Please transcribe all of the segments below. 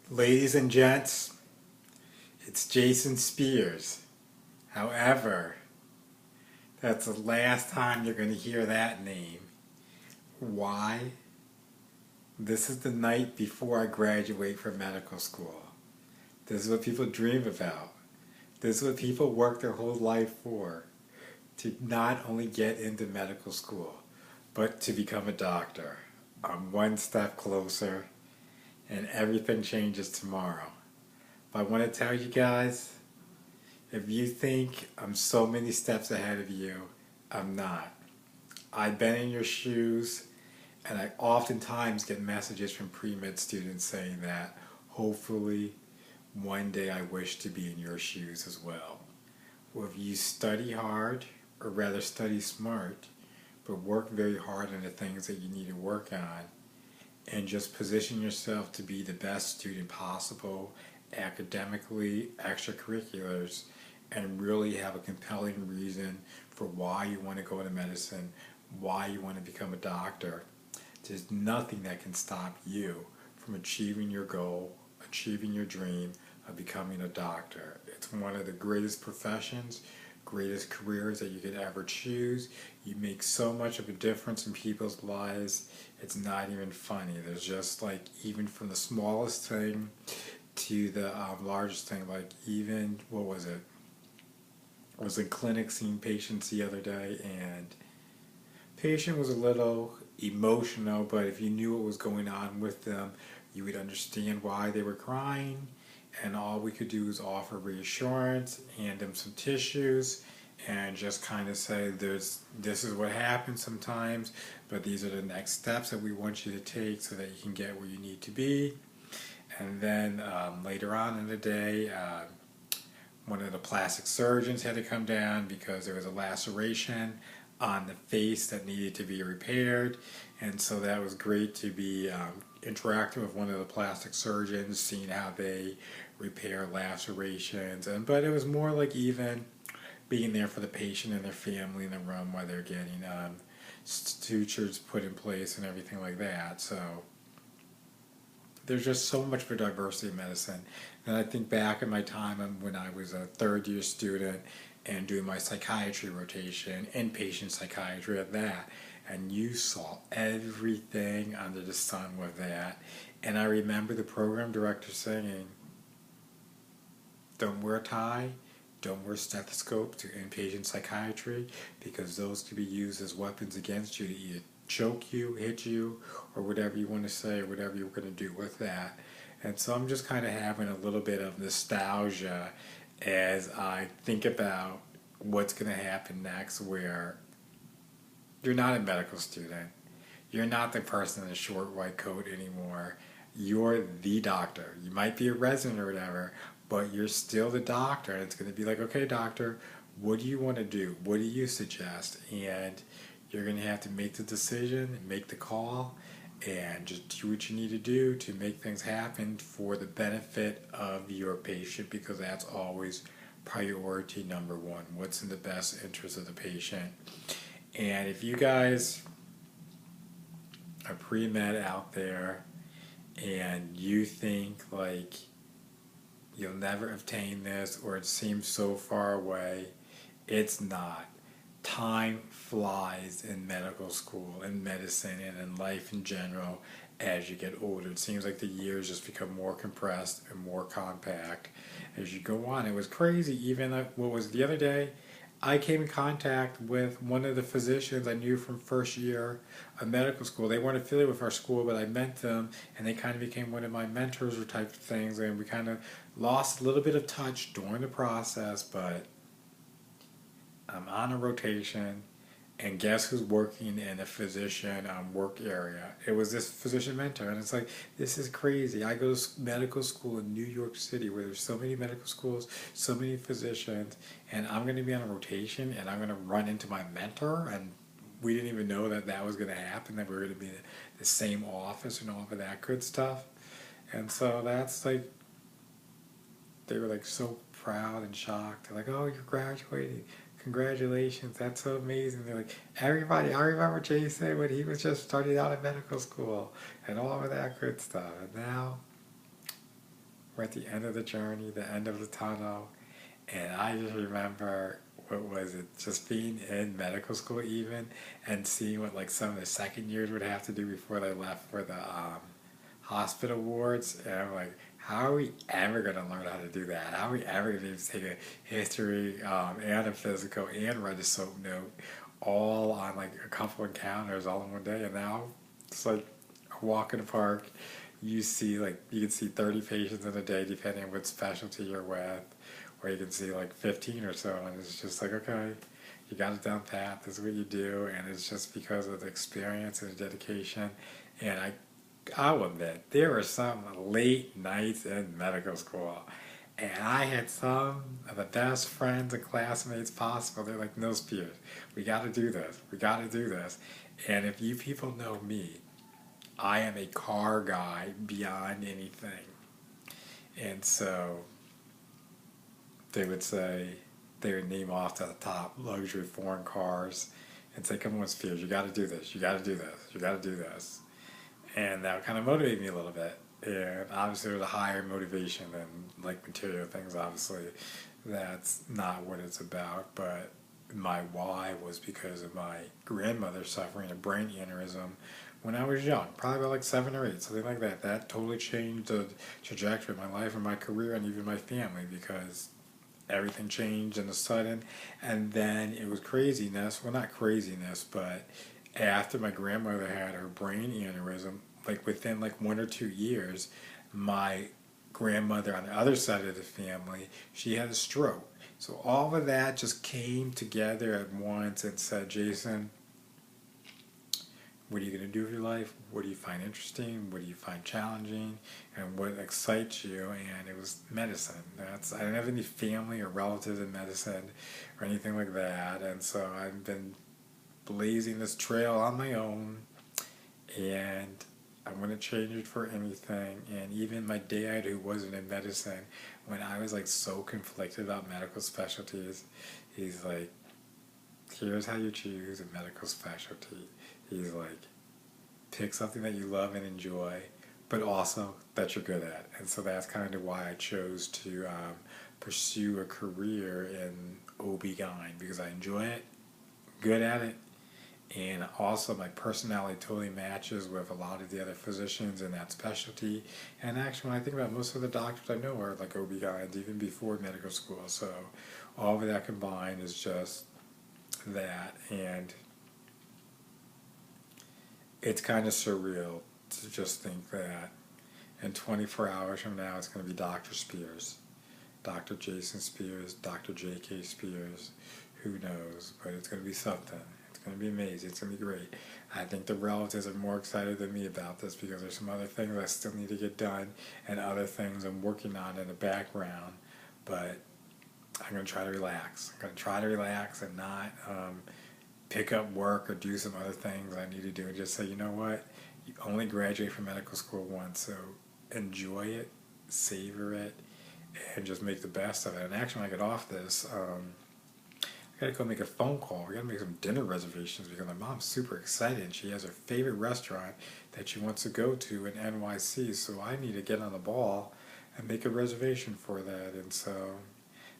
Ladies and gents, it's Jason Spears. However, that's the last time you're going to hear that name. Why? This is the night before I graduate from medical school. This is what people dream about. This is what people work their whole life for. To not only get into medical school, but to become a doctor. I'm one step closer, and everything changes tomorrow. But I want to tell you guys, if you think I'm so many steps ahead of you, I'm not. I've been in your shoes, and I oftentimes get messages from pre-med students saying that hopefully one day I wish to be in your shoes as well. Well, if you study hard, or rather study smart, but work very hard on the things that you need to work on, and just position yourself to be the best student possible academically, extracurriculars, and really have a compelling reason for why you want to go into medicine, why you want to become a doctor. There's nothing that can stop you from achieving your goal, achieving your dream of becoming a doctor. It's one of the greatest professions, greatest careers that you could ever choose. You make so much of a difference in people's lives, it's not even funny. There's just like, even from the smallest thing to the largest thing, like even, what was it? I was in clinic seeing patients the other day, and patient was a little emotional, but if you knew what was going on with them, you would understand why they were crying, and all we could do was offer reassurance, hand them some tissues, and just kind of say, this is what happens sometimes, but these are the next steps that we want you to take so that you can get where you need to be. And then later on in the day, one of the plastic surgeons had to come down because there was a laceration on the face that needed to be repaired, and so that was great to be interacting with one of the plastic surgeons, seeing how they repair lacerations. But it was more like even being there for the patient and their family in the room while they're getting sutures put in place and everything like that. So there's just so much for diversity in medicine. And I think back in my time when I was a third year student and doing my psychiatry rotation, inpatient psychiatry at that, and you saw everything under the sun with that. And I remember the program director saying, don't wear a tie, don't wear stethoscope to inpatient psychiatry, because those could be used as weapons against you to either choke you, hit you, or whatever you want to say, or whatever you're going to do with that. And so I'm just kind of having a little bit of nostalgia as I think about what's going to happen next, where you're not a medical student. You're not the person in the short white coat anymore. You're the doctor. You might be a resident or whatever, but you're still the doctor. And it's going to be like, okay, doctor, what do you want to do? What do you suggest? And you're going to have to make the decision and make the call and just do what you need to do to make things happen for the benefit of your patient, because that's always priority number one. What's in the best interest of the patient? And if you guys are pre-med out there and you think like you'll never obtain this, or it seems so far away, it's not. Time flies in medical school, in medicine, and in life in general as you get older. It seems like the years just become more compressed and more compact as you go on. It was crazy. Even what was the other day, I came in contact with one of the physicians I knew from first year of medical school. They weren't affiliated with our school, but I met them, and they kind of became one of my mentors or type of things, and we kind of lost a little bit of touch during the process, but I'm on a rotation, and guess who's working in a physician work area? It was this physician mentor, and it's like, this is crazy. I go to medical school in New York City where there's so many medical schools, so many physicians, and I'm going to be on a rotation, and I'm going to run into my mentor, and we didn't even know that that was going to happen, that we were going to be in the same office and all of that good stuff. And so that's like, they were like so proud and shocked. They're like, oh, you're graduating. Congratulations, that's so amazing. They're like, everybody, I remember Jason when he was just starting out in medical school and all of that good stuff. And now we're at the end of the journey, the end of the tunnel, and I just remember, what was it, just being in medical school even, and seeing what like some of the second years would have to do before they left for the hospital wards, and I'm like, how are we ever going to learn how to do that? How are we ever going to take a history and a physical and write a soap note all on like a couple encounters all in one day? And now it's like a walk in the park. You see like, you can see 30 patients in a day depending on what specialty you're with, or you can see like 15 or so, and it's just like, okay, you got it down pat, this is what you do, and it's just because of the experience and the dedication. And I'll admit, there were some late nights in medical school, and I had some of the best friends and classmates possible. They're like, no, Spears, we got to do this. We got to do this. And if you people know me, I am a car guy beyond anything. And so they would say, they would name off to the top luxury foreign cars and say, come on, Spears, you got to do this. You got to do this. You got to do this. And that kind of motivated me a little bit. And obviously there's a higher motivation than like material things, obviously. That's not what it's about. But my why was because of my grandmother suffering a brain aneurysm when I was young, probably about like 7 or 8, something like that. That totally changed the trajectory of my life and my career and even my family, because everything changed in a sudden. And then it was craziness. Well, not craziness, but after my grandmother had her brain aneurysm, like within like 1 or 2 years, my grandmother on the other side of the family, she had a stroke. So all of that just came together at once and said, Jason, what are you going to do with your life? What do you find interesting? What do you find challenging? And what excites you? And it was medicine. I didn't have any family or relatives in medicine or anything like that. And so I've been blazing this trail on my own, and I wouldn't change it for anything. And even my dad, who wasn't in medicine, when I was like so conflicted about medical specialties, he's like, here's how you choose a medical specialty. He's like, pick something that you love and enjoy, but also that you're good at. And so that's kind of why I chose to pursue a career in OB-GYN, because I enjoy it, good at it, and also my personality totally matches with a lot of the other physicians in that specialty. And actually, when I think about it, most of the doctors I know are like OB-GYNs even before medical school. So all of that combined is just that. And it's kind of surreal to just think that in 24 hours from now it's going to be Dr. Spears, Dr. Jason Spears, Dr. J.K. Spears, who knows, but it's going to be something. It's going to be amazing. It's going to be great. I think the relatives are more excited than me about this, because there's some other things I still need to get done and other things I'm working on in the background, but I'm going to try to relax. I'm going to try to relax and not pick up work or do some other things I need to do, and just say, you know what, you only graduate from medical school once, so enjoy it, savor it, and just make the best of it. And actually, when I get off this, I gotta go make a phone call. We gotta make some dinner reservations, because my mom's super excited. She has her favorite restaurant that she wants to go to in NYC, so I need to get on the ball and make a reservation for that. And so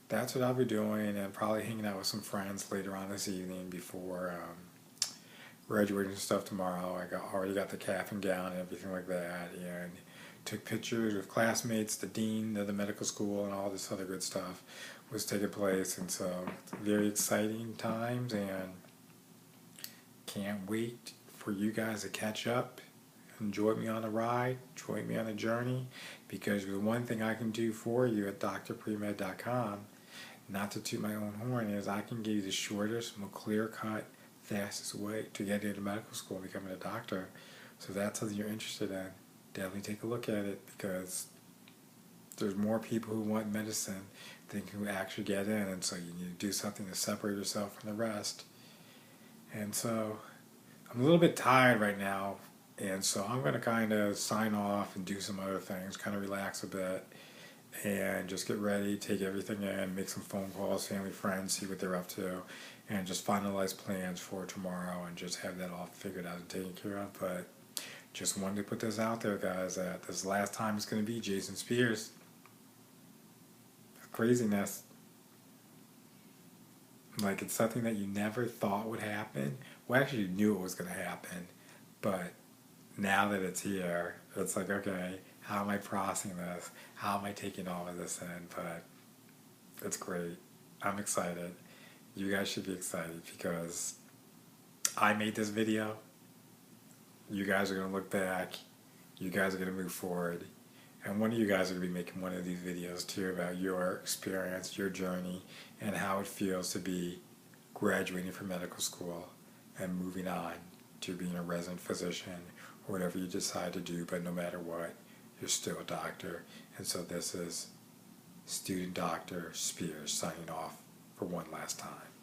that's what I'll be doing, and probably hanging out with some friends later on this evening before graduating and stuff tomorrow. Already got the cap and gown and everything like that, and took pictures with classmates. The dean of the medical school and all this other good stuff was taking place, and so it's very exciting times, and can't wait for you guys to catch up. Enjoy me on the ride, join me on the journey, because the one thing I can do for you at drpremed.com, not to toot my own horn, is I can give you the shortest, more clear-cut, fastest way to get into medical school and becoming a doctor. So if that's something you're interested in, definitely take a look at it, because there's more people who want medicine than who actually get in, and so you need to do something to separate yourself from the rest. And so I'm a little bit tired right now, and so I'm going to kind of sign off and do some other things, kind of relax a bit, and just get ready, take everything in, make some phone calls, family, friends, see what they're up to, and just finalize plans for tomorrow and just have that all figured out and taken care of. But just wanted to put this out there, guys, that this last time it's going to be Jason Spears. craziness. Like, it's something that you never thought would happen. Well, actually, you knew it was going to happen, but now that it's here, it's like, okay, how am I processing this? How am I taking all of this in? But it's great. I'm excited. You guys should be excited because I made this video. You guys are going to look back. You guys are going to move forward. And one of you guys are going to be making one of these videos too about your experience, your journey, and how it feels to be graduating from medical school and moving on to being a resident physician or whatever you decide to do. But no matter what, you're still a doctor. And so this is Student Dr. Spears signing off for one last time.